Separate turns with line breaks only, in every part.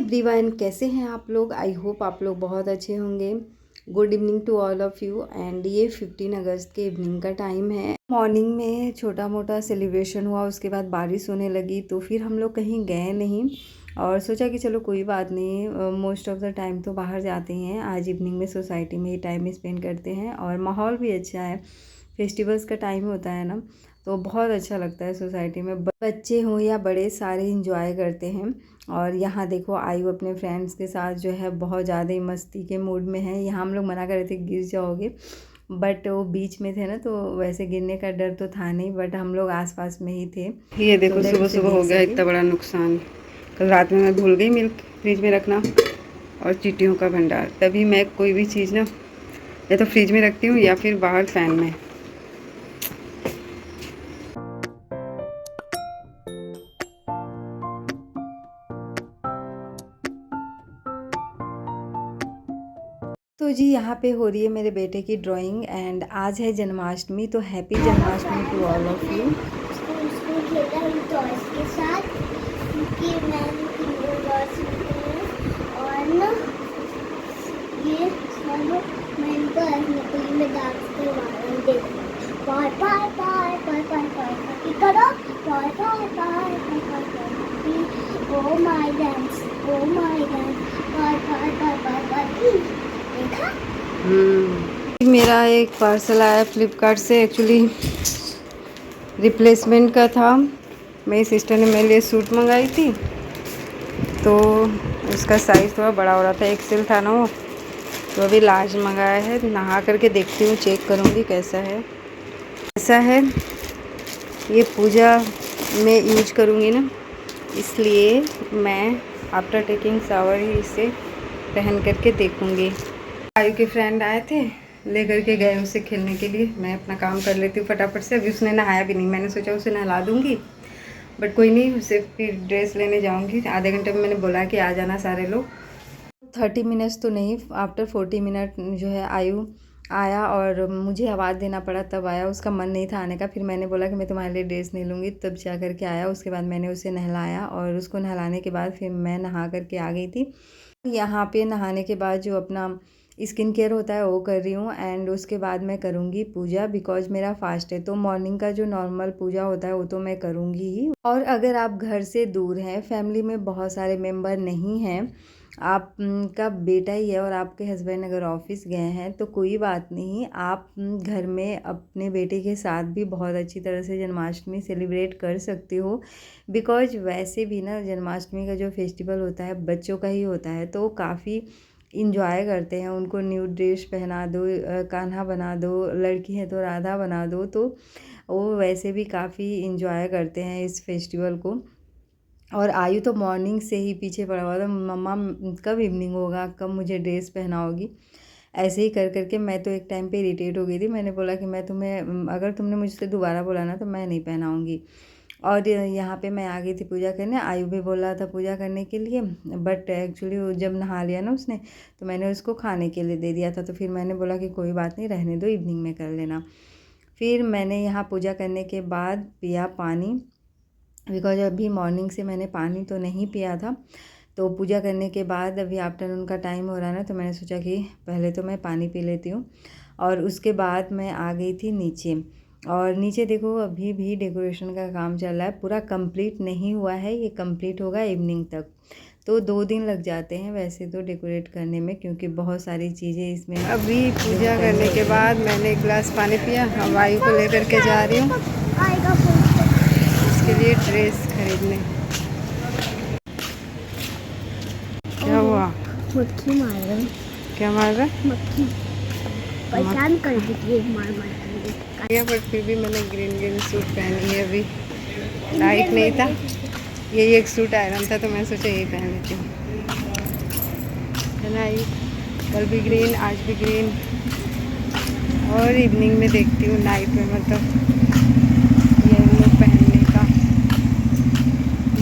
Everyone, कैसे हैं आप लोग। आई होप आप लोग बहुत अच्छे होंगे। Good evening to all of you. And ये 15 अगस्त के इवनिंग का टाइम है। मॉर्निंग में छोटा मोटा सेलिब्रेशन हुआ, उसके बाद बारिश होने लगी तो फिर हम लोग कहीं गए नहीं और सोचा कि चलो कोई बात नहीं, मोस्ट ऑफ़ द टाइम तो बाहर जाते हैं, आज इवनिंग में सोसाइटी में ही टाइम स्पेंड करते हैं और माहौल भी अच्छा है। फेस्टिवल्स का टाइम होता है ना, तो बहुत अच्छा लगता है। सोसाइटी में बच्चे हों या बड़े, सारे इंजॉय करते हैं। और यहाँ देखो आयु अपने फ्रेंड्स के साथ जो है बहुत ज़्यादा ही मस्ती के मूड में है। यहाँ हम लोग मना कर रहे थे गिर जाओगे, बट वो बीच में थे ना तो वैसे गिरने का डर तो था नहीं, बट हम लोग आसपास में ही थे।
ये देखो तो सुबह सुबह हो गया इतना बड़ा नुकसान। कल रात में मैं भूल गई मिल्क फ्रिज में रखना और चींटियों का भंडार। तभी मैं कोई भी चीज़ ना या तो फ्रिज में रखती हूँ या फिर बाहर फैन में।
तो जी यहाँ पे हो रही है मेरे बेटे की ड्राइंग एंड आज है जन्माष्टमी, तो happy Janmashtami to all of you. मेरा एक पार्सल आया फ्लिपकार्ट से, एक्चुअली रिप्लेसमेंट का था। मेरी सिस्टर ने मेरे लिए सूट मंगाई थी तो उसका साइज़ थोड़ा बड़ा हो रहा था, एक्सेल था ना वो, तो अभी लार्ज मंगाया है। नहा करके देखती हूँ, चेक करूँगी कैसा है। ऐसा है, ये पूजा में यूज करूँगी ना, इसलिए मैं आफ्टर टेकिंग शावर ही इसे पहन करके देखूँगी। आयु के फ्रेंड आए थे, ले करके गए उसे खेलने के लिए। मैं अपना काम कर लेती हूँ फटाफट से। अभी उसने नहाया भी नहीं, मैंने सोचा उसे नहला दूँगी, बट कोई नहीं, उसे फिर ड्रेस लेने जाऊँगी। आधे घंटे में मैंने बोला कि आ जाना सारे लोग। 30 मिनट्स तो नहीं, आफ्टर 40 मिनट जो है आयु आया और मुझे आवाज़ देना पड़ा, तब आया। उसका मन नहीं था आने का, फिर मैंने बोला कि मैं तुम्हारे लिए ड्रेस नहीं लूँगी, तब जा कर के आया। उसके बाद मैंने उसे नहलाया और उसको नहलाने के बाद फिर मैं नहा करके आ गई थी। यहाँ पे नहाने के बाद जो अपना स्किन केयर होता है वो कर रही हूँ एंड उसके बाद मैं करूँगी पूजा, बिकॉज मेरा फास्ट है। तो मॉर्निंग का जो नॉर्मल पूजा होता है वो तो मैं करूँगी ही। और अगर आप घर से दूर हैं, फैमिली में बहुत सारे मेंबर नहीं हैं, आपका बेटा ही है और आपके हस्बैंड अगर ऑफिस गए हैं, तो कोई बात नहीं, आप घर में अपने बेटे के साथ भी बहुत अच्छी तरह से जन्माष्टमी सेलिब्रेट कर सकते हो। बिकॉज वैसे भी ना जन्माष्टमी का जो फेस्टिवल होता है बच्चों का ही होता है, तो काफ़ी इंजॉय करते हैं। उनको न्यू ड्रेस पहना दो, कान्हा बना दो, लड़की है तो राधा बना दो, तो वो वैसे भी काफ़ी इंजॉय करते हैं इस फेस्टिवल को। और आयु तो मॉर्निंग से ही पीछे पड़ा हुआ था, मम्मा कब इवनिंग होगा, कब मुझे ड्रेस पहनाओगी। ऐसे ही कर करके मैं तो एक टाइम पे इरिटेट हो गई थी। मैंने बोला कि मैं तुम्हें, अगर तुमने मुझसे दोबारा बोला ना तो मैं नहीं पहनाऊँगी। और यहाँ पे मैं आ गई थी पूजा करने। आयु भी बोल रहा था पूजा करने के लिए, बट एक्चुअली वो जब नहा लिया ना उसने, तो मैंने उसको खाने के लिए दे दिया था। तो फिर मैंने बोला कि कोई बात नहीं, रहने दो, इवनिंग में कर लेना। फिर मैंने यहाँ पूजा करने के बाद पिया पानी, बिकॉज अभी मॉर्निंग से मैंने पानी तो नहीं पिया था। तो पूजा करने के बाद अभी आफ्टरनून का टाइम हो रहा है ना, तो मैंने सोचा कि पहले तो मैं पानी पी लेती हूँ। और उसके बाद मैं आ गई थी नीचे। और नीचे देखो अभी भी डेकोरेशन का काम चल रहा है, पूरा कंप्लीट नहीं हुआ है, ये कंप्लीट होगा इवनिंग तक। तो 2 दिन लग जाते हैं वैसे तो डेकोरेट करने में, क्योंकि बहुत सारी चीज़ें इसमें।
अभी पूजा करने के बाद मैंने एक गिलास पानी पिया। हम आयु को लेकर के जा रही हूँ इसके लिए ड्रेस खरीदने। क्या हुआ?
मक्खी मार रहा है।
क्या मार रहा है?
मक्खी परेशान कर देती है, मार कर।
पर फिर भी मैंने ग्रीन सूट पहनी है। अभी लाइट नहीं था, यही एक सूट आयरन था तो मैं सोचा यही पहन लेती हूँ, है ना। ये कल भी ग्रीन, आज भी ग्रीन, और इवनिंग में देखती हूँ नाइट में, मतलब येलो पहनने का।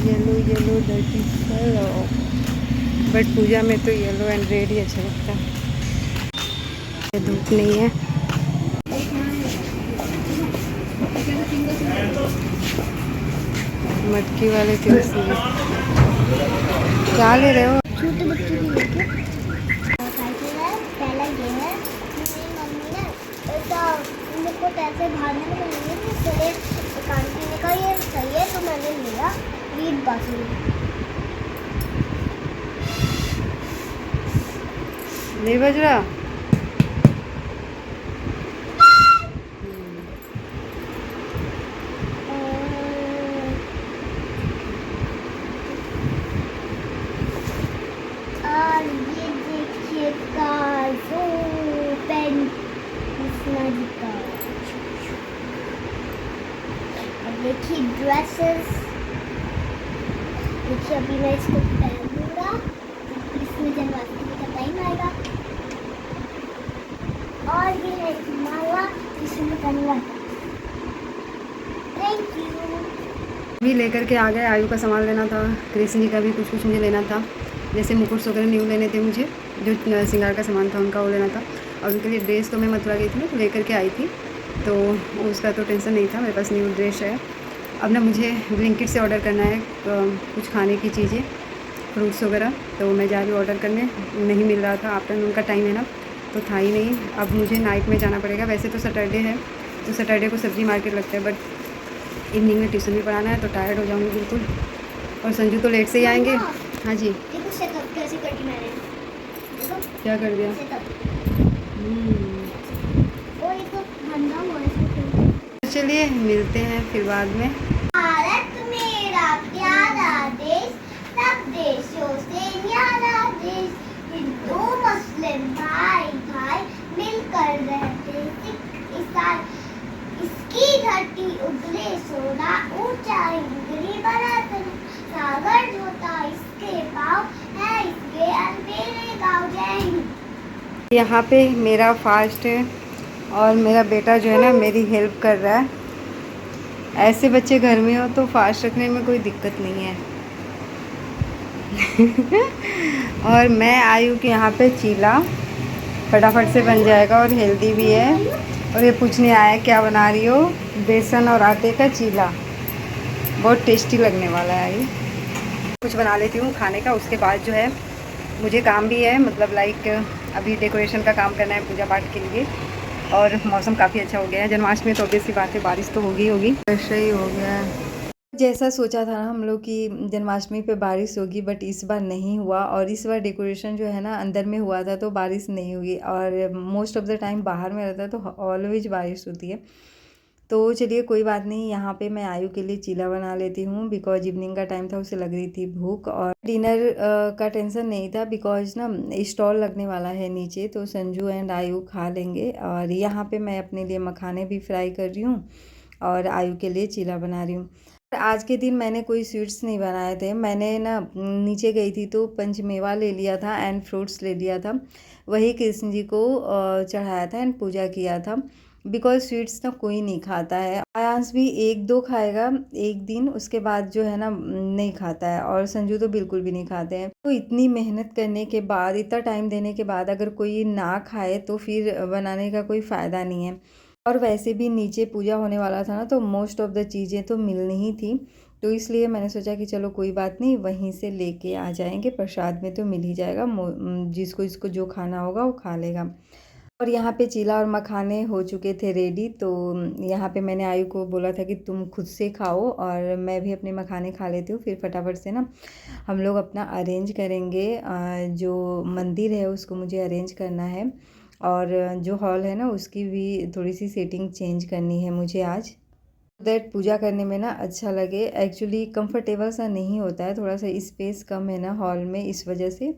येलो डर्टी कलर, बट पूजा में तो येलो एंड रेड ही अच्छा लगता है। धूप नहीं है। मटकी वाले तुलसी क्या ले रहे हो?
छोटे बच्चों के लिए पहला ये है कि मेरी मम्मी ने ऐसा मेरे को पैसे भागने में मिलेंगे, चले एक आंटी ने कहा ये सही है, तो मैंने लिया रीड बाथरूम।
नहीं बज रहा।
और ये देखिए काजू पेन कृष्णा जी का। और देखिए ड्रेसेस, देखिए अभी मैं इसको पहनूंगा, इसमें जन्माष्टमी का टाइम आएगा। और ये है एक माला, इसमें पहनूंगा। Thank you.
भी लेकर के आ गए, आयु का सामान लेना था, कृष्ण जी का भी कुछ कुछ मुझे लेना था, जैसे मुकुट वगैरह न्यू लेने थे मुझे, जो श्रृंगार का सामान था उनका वो लेना था। और उनके लिए ड्रेस तो मैं मथुरा गई थी ना, तो लेकर के आई थी, तो उसका तो टेंशन नहीं था, मेरे पास न्यू ड्रेस है। अब ना मुझे ब्लिंकिट से ऑर्डर करना है कुछ खाने की चीज़ें, फ्रूट्स वगैरह, तो मैं जा रही हूँ ऑर्डर करने। नहीं मिल रहा था, आफ्टरनून का टाइम है ना, तो था ही नहीं। अब मुझे नाइट में जाना पड़ेगा। वैसे तो सैटरडे है, तो सैटरडे को सब्जी मार्केट लगता है, बट इवनिंग में ट्यूशन भी पढ़ाना है, तो टायर्ड हो जाऊँगी बिल्कुल। और संजू तो लेट से ही आएंगे। हाँ जी,
देखो सेटअप कैसे करके मैंने, देखो
क्या कर दिया?
सेटअप।
हम्म।
और ये तो बंदा हुआ है इसमें।
चलिए मिलते हैं फिर बाद में।
भारत मेरा प्यारा देश, सब देशों से न्यारा देश, हिंदू मुस्लिम भाई भाई मिलकर रहते, सिख ईसाई इसकी धरती उगले सोना, ऊंचा हिंगरी बना सागर होता इसके पाँव है, इसके अंधेरे गाँव। जय हिंद।
यहाँ पे मेरा फास्ट है और मेरा बेटा जो है ना मेरी हेल्प कर रहा है। ऐसे बच्चे घर में हो तो फास्ट रखने में कोई दिक्कत नहीं है। और मैं आयु के यहाँ पे चीला फटाफट से बन जाएगा और हेल्दी भी है। और ये पूछने आया क्या बना रही हो? बेसन और आटे का चीला, बहुत टेस्टी लगने वाला है। ये कुछ बना लेती हूँ खाने का, उसके बाद जो है मुझे काम भी है, मतलब लाइक अभी डेकोरेशन का काम करना है पूजा पाठ के लिए। और मौसम काफ़ी अच्छा हो गया है, जन्माष्टमी तो ऑब्वियस सी बात है, बारिश तो होगी ऐसा ही हो गया है। जैसा सोचा था ना हम लोग कि जन्माष्टमी पे बारिश होगी, बट इस बार नहीं हुआ। और इस बार डेकोरेशन जो है ना अंदर में हुआ था, तो बारिश नहीं हुई। और मोस्ट ऑफ द टाइम बाहर में रहता है, तो ऑलवेज बारिश होती है। तो चलिए कोई बात नहीं, यहाँ पे मैं आयु के लिए चीला बना लेती हूँ, बिकॉज इवनिंग का टाइम था, उसे लग रही थी भूख। और डिनर का टेंशन नहीं था, बिकॉज ना स्टॉल लगने वाला है नीचे, तो संजू एंड आयु खा लेंगे। और यहाँ पे मैं अपने लिए मखाने भी फ्राई कर रही हूँ और आयु के लिए चीला बना रही हूँ। आज के दिन मैंने कोई स्वीट्स नहीं बनाए थे। मैंने ना नीचे गई थी तो पंचमेवा ले लिया था एंड फ्रूट्स ले लिया था, वही कृष्ण जी को चढ़ाया था एंड पूजा किया था। बिकॉज स्वीट्स ना कोई नहीं खाता है। आयांश भी एक दो खाएगा एक दिन, उसके बाद जो है ना नहीं खाता है। और संजू तो बिल्कुल भी नहीं खाते हैं। तो इतनी मेहनत करने के बाद, इतना टाइम देने के बाद अगर कोई ना खाए तो फिर बनाने का कोई फ़ायदा नहीं है। और वैसे भी नीचे पूजा होने वाला था ना, तो मोस्ट ऑफ द चीज़ें तो मिलनी ही थी। तो इसलिए मैंने सोचा कि चलो कोई बात नहीं, वहीं से लेके आ जाएंगे, प्रसाद में तो मिल ही जाएगा, जिसको इसको जो खाना होगा वो खा लेगा। और यहाँ पे चीला और मखाने हो चुके थे रेडी। तो यहाँ पे मैंने आयु को बोला था कि तुम खुद से खाओ और मैं भी अपने मखाने खा लेती हूँ, फिर फटाफट से ना हम लोग अपना अरेंज करेंगे। जो मंदिर है उसको मुझे अरेंज करना है, और जो हॉल है ना उसकी भी थोड़ी सी सेटिंग चेंज करनी है मुझे आज, दैट पूजा करने में ना अच्छा लगे। एक्चुअली कंफर्टेबल सा नहीं होता है, थोड़ा सा स्पेस कम है ना हॉल में, इस वजह से।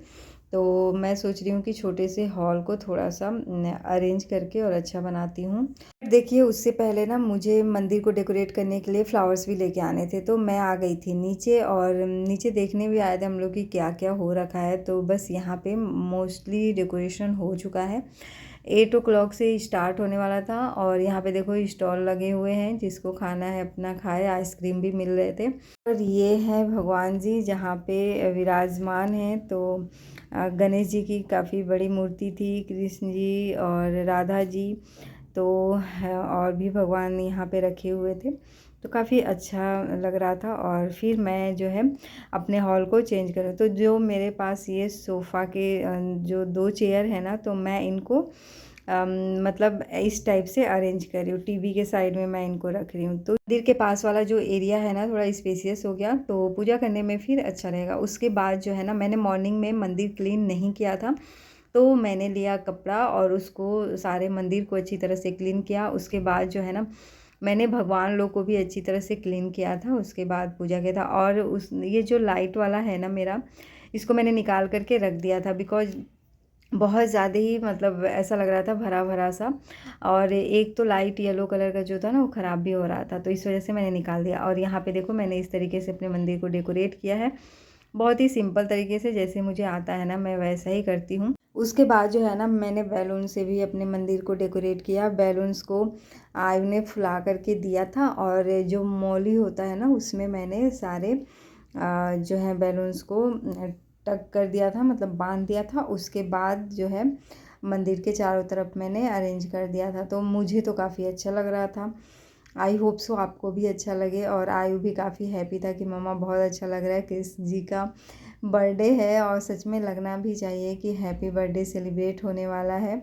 तो मैं सोच रही हूँ कि छोटे से हॉल को थोड़ा सा अरेंज करके और अच्छा बनाती हूँ। देखिए उससे पहले ना मुझे मंदिर को डेकोरेट करने के लिए फ्लावर्स भी लेके आने थे, तो मैं आ गई थी नीचे। और नीचे देखने भी आए थे हम लोग कि क्या क्या हो रखा है। तो बस यहाँ पे मोस्टली डेकोरेशन हो चुका है। 8 o'clock से स्टार्ट होने वाला था। और यहाँ पे देखो स्टॉल लगे हुए हैं, जिसको खाना है अपना खाए, आइसक्रीम भी मिल रहे थे। और ये है भगवान जी जहाँ पे विराजमान हैं। तो गणेश जी की काफ़ी बड़ी मूर्ति थी, कृष्ण जी और राधा जी, तो और भी भगवान यहाँ पे रखे हुए थे।
तो काफ़ी अच्छा लग रहा था। और फिर मैं जो है अपने हॉल को चेंज करा। तो जो मेरे पास ये सोफ़ा के जो 2 चेयर है ना, तो मैं इनको मतलब इस टाइप से अरेंज कर रही हूँ। टीवी के साइड में मैं इनको रख रही हूँ, तो मंदिर के पास वाला जो एरिया है ना थोड़ा स्पेसियस हो गया, तो पूजा करने में फिर अच्छा रहेगा। उसके बाद जो है ना, मैंने मॉर्निंग में मंदिर क्लीन नहीं किया था, तो मैंने लिया कपड़ा और उसको सारे मंदिर को अच्छी तरह से क्लीन किया। उसके बाद जो है ना, मैंने भगवान लोग को भी अच्छी तरह से क्लीन किया था। उसके बाद पूजा किया था। और उस ये जो लाइट वाला है ना मेरा, इसको मैंने निकाल करके रख दिया था, बिकॉज बहुत ज़्यादा ही मतलब ऐसा लग रहा था भरा भरा सा। और एक तो लाइट येलो कलर का जो था ना, वो ख़राब भी हो रहा था, तो इस वजह से मैंने निकाल दिया। और यहाँ पे देखो, मैंने इस तरीके से अपने मंदिर को डेकोरेट किया है, बहुत ही सिंपल तरीके से, जैसे मुझे आता है ना मैं वैसा ही करती हूँ। उसके बाद जो है ना, मैंने बैलून से भी अपने मंदिर को डेकोरेट किया। बैलून्स को आयु ने फुला करके दिया था, और जो मौली होता है ना, उसमें मैंने सारे जो है बैलून्स को टक कर दिया था, मतलब बांध दिया था। उसके बाद जो है मंदिर के चारों तरफ मैंने अरेंज कर दिया था, तो मुझे तो काफ़ी अच्छा लग रहा था। आई होप सो आपको भी अच्छा लगे। और आयु भी काफ़ी हैप्पी था कि मम्मा बहुत अच्छा लग रहा है, कृष्ण जी का बर्थडे है, और सच में लगना भी चाहिए कि हैप्पी बर्थडे सेलिब्रेट होने वाला है।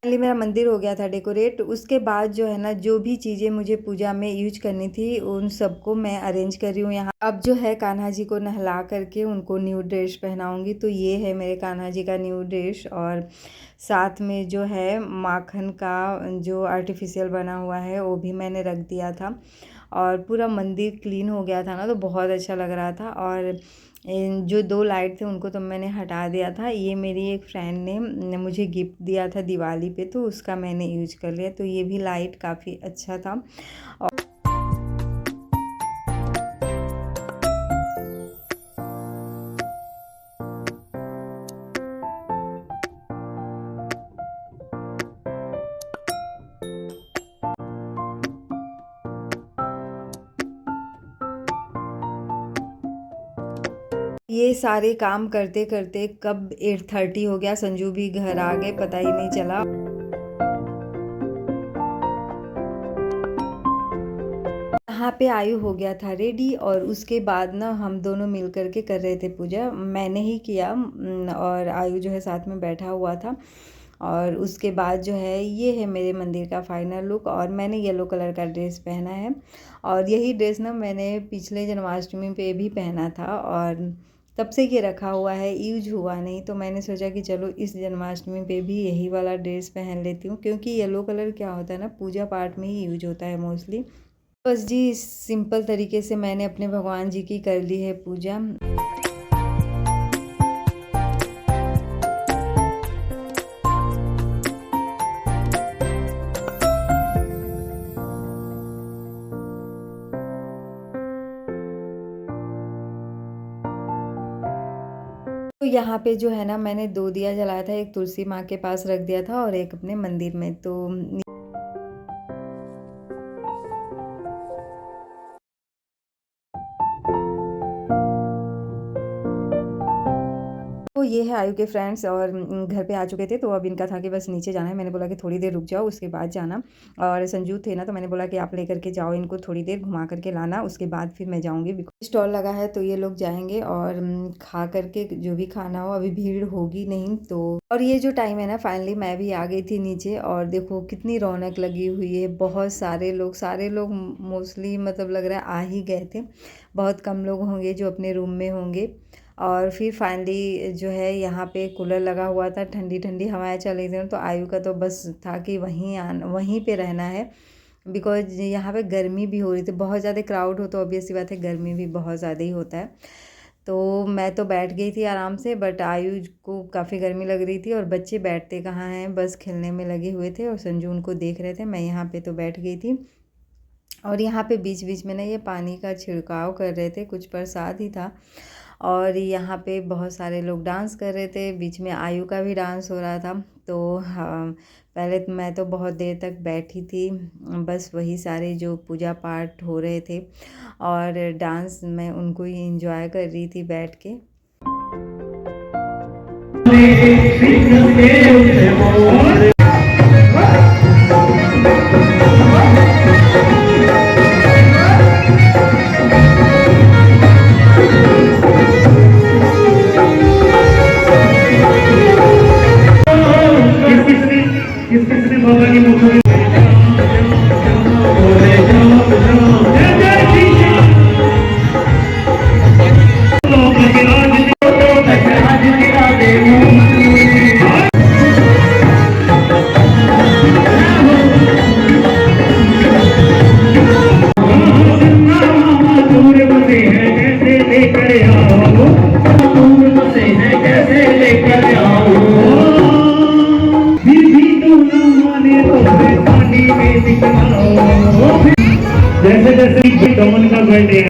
फाइनली मेरा मंदिर हो गया था डेकोरेट। उसके बाद जो है ना, जो भी चीज़ें मुझे पूजा में यूज करनी थी उन सबको मैं अरेंज कर रही हूँ यहाँ। अब जो है कान्हा जी को नहला करके उनको न्यू ड्रेस पहनाऊँगी। तो ये है मेरे कान्हा जी का न्यू ड्रेस, और साथ में जो है माखन का जो आर्टिफिशियल बना हुआ है वो भी मैंने रख दिया था। और पूरा मंदिर क्लीन हो गया था ना, तो बहुत अच्छा लग रहा था। और जो 2 लाइट थे उनको तो मैंने हटा दिया था। ये मेरी एक फ्रेंड ने मुझे गिफ्ट दिया था दिवाली पे, तो उसका मैंने यूज कर लिया। तो ये भी लाइट काफ़ी अच्छा था। ये सारे काम करते करते कब 8:30 हो गया, संजू भी घर आ गए, पता ही नहीं चला। यहाँ पे आयु हो गया था रेडी, और उसके बाद ना हम दोनों मिल कर के कर रहे थे पूजा। मैंने ही किया, और आयु जो है साथ में बैठा हुआ था। और उसके बाद जो है, ये है मेरे मंदिर का फाइनल लुक। और मैंने येलो कलर का ड्रेस पहना है, और यही ड्रेस ना मैंने पिछले जन्माष्टमी पे भी पहना था, और तब से ये रखा हुआ है, यूज हुआ नहीं। तो मैंने सोचा कि चलो इस जन्माष्टमी पे भी यही वाला ड्रेस पहन लेती हूँ, क्योंकि येलो कलर क्या होता है ना, पूजा पाठ में ही यूज होता है मोस्टली। बस जी, सिंपल तरीके से मैंने अपने भगवान जी की कर ली है पूजा। तो यहाँ पे जो है ना, मैंने 2 दिया जलाया था, एक तुलसी माँ के पास रख दिया था और एक अपने मंदिर में। तो ये है आयु के फ्रेंड्स, और घर पे आ चुके थे, तो अब इनका था कि बस नीचे जाना है। मैंने बोला कि थोड़ी देर रुक जाओ, उसके बाद जाना। और संजू थे ना, तो मैंने बोला कि आप लेकर के जाओ, इनको थोड़ी देर घुमा करके लाना, उसके बाद फिर मैं जाऊँगी। बिकॉज स्टॉल लगा है तो ये लोग जाएंगे, और खा करके जो भी खाना हो, अभी भीड़ होगी नहीं तो। और ये जो टाइम है ना, फाइनली मैं भी आ गई थी नीचे, और देखो कितनी रौनक लगी हुई है। बहुत सारे लोग मोस्टली मतलब लग रहा है आ ही गए थे। बहुत कम लोग होंगे जो अपने रूम में होंगे। और फिर फाइनली जो है, यहाँ पे कूलर लगा हुआ था, ठंडी ठंडी हवाएं चल रही थी। तो आयु का तो बस था कि वहीं पे रहना है, बिकॉज यहाँ पे गर्मी भी हो रही थी। बहुत ज़्यादा क्राउड हो तो ऑब्वियस सी बात है, गर्मी भी बहुत ज़्यादा ही होता है। तो मैं तो बैठ गई थी आराम से, बट आयु को काफ़ी गर्मी लग रही थी। और बच्चे बैठते कहाँ हैं, बस खेलने में लगे हुए थे, और संजू उनको देख रहे थे। मैं यहाँ पे तो बैठ गई थी। और यहाँ पे बीच बीच में ना ये पानी का छिड़काव कर रहे थे, कुछ प्रसाद ही था। और यहाँ पे बहुत सारे लोग डांस कर रहे थे, बीच में आयु का भी डांस हो रहा था। तो हाँ, पहले तो मैं तो बहुत देर तक बैठी थी, बस वही सारे जो पूजा पाठ हो रहे थे और डांस मैं उनको ही एंजॉय कर रही थी बैठ के।
जैसे जैसे दमन का बर्थडे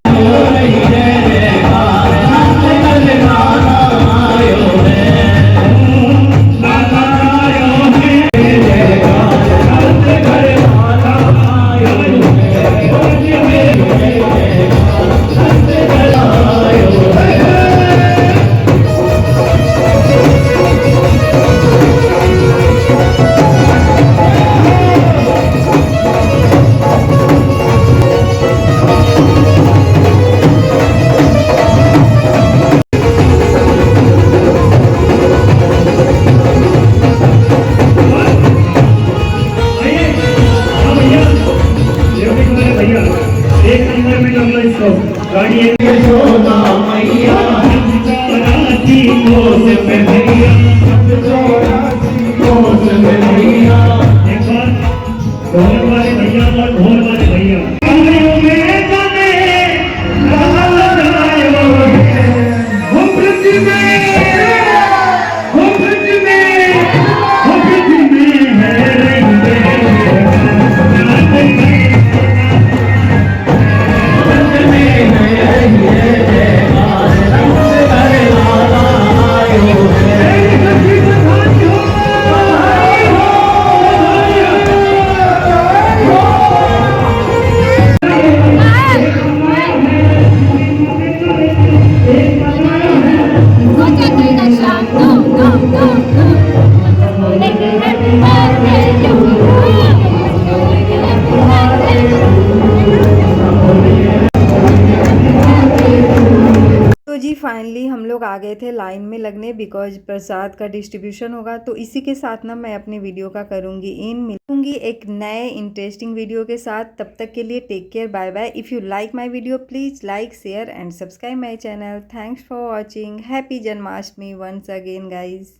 फाइनली हम लोग आ गए थे लाइन में लगने, बिकॉज प्रसाद का डिस्ट्रीब्यूशन होगा। तो इसी के साथ ना मैं अपनी वीडियो का करूँगी मिलूंगी एक नए इंटरेस्टिंग वीडियो के साथ। तब तक के लिए take care, bye bye. If you like my video please like, share and subscribe my channel. Thanks for watching. Happy Janmashtami once again guys.